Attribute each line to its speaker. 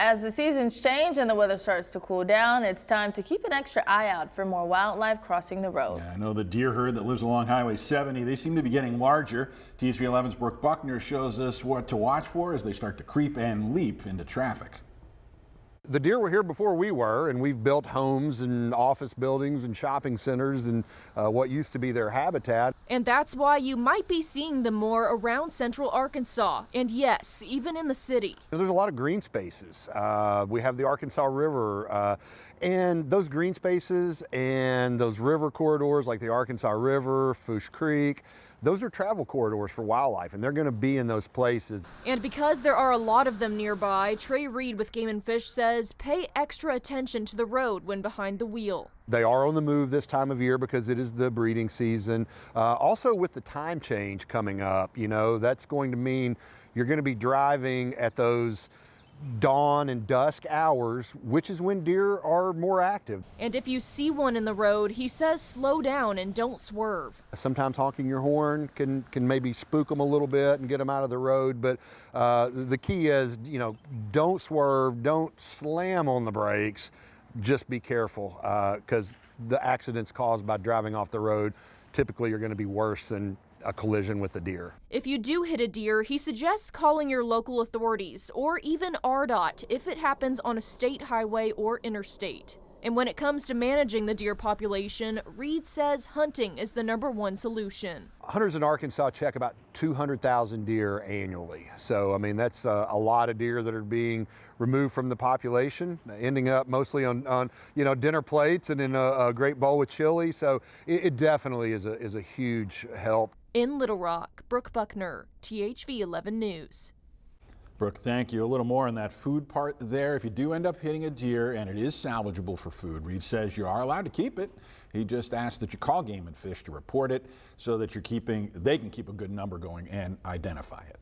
Speaker 1: As the seasons change and the weather starts to cool down, it's time to keep an extra eye out for more wildlife crossing the road.
Speaker 2: Yeah, I know the deer herd that lives along Highway 70, they seem to be getting larger. THV 11's Brooke Buckner shows us what to watch for as they start to creep and leap into traffic.
Speaker 3: The deer were here before we were, and we've built homes and office buildings and shopping centers and what used to be their habitat.
Speaker 4: And that's why you might be seeing them more around central Arkansas, and yes, even in the city.
Speaker 3: There's a lot of green spaces. We have the Arkansas River, and those green spaces and those river corridors like the Arkansas River, Fouche Creek, those are travel corridors for wildlife, and they're going to be in those places.
Speaker 4: And because there are a lot of them nearby, Trey Reed with Game and Fish says pay extra attention to the road when behind the wheel.
Speaker 3: They are on the move this time of year because it is the breeding season. Also with the time change coming up, you know, that's going to mean you're going to be driving at those dawn and dusk hours, which is when deer are more active.
Speaker 4: And if you see one in the road, he says slow down and don't swerve.
Speaker 3: Sometimes honking your horn can maybe spook them a little bit and get them out of the road, but the key is, you know, don't swerve, don't slam on the brakes, just be careful because the accidents caused by driving off the road typically are going to be worse than a collision with a deer.
Speaker 4: If you do hit a deer, he suggests calling your local authorities or even RDOT if it happens on a state highway or interstate. And when it comes to managing the deer population, Reed says hunting is the #1 solution.
Speaker 3: Hunters in Arkansas check about 200,000 deer annually. So, I mean, that's a lot of deer that are being removed from the population, ending up mostly on you know, dinner plates and in a great bowl with chili. So it definitely is a huge help.
Speaker 4: In Little Rock, Brooke Buckner, THV 11 News.
Speaker 2: Brooke, thank you. A little more on that food part there. If you do end up hitting a deer and it is salvageable for food, Reed says you are allowed to keep it. He just asked that you call Game and Fish to report it so that they can keep a good number going and identify it.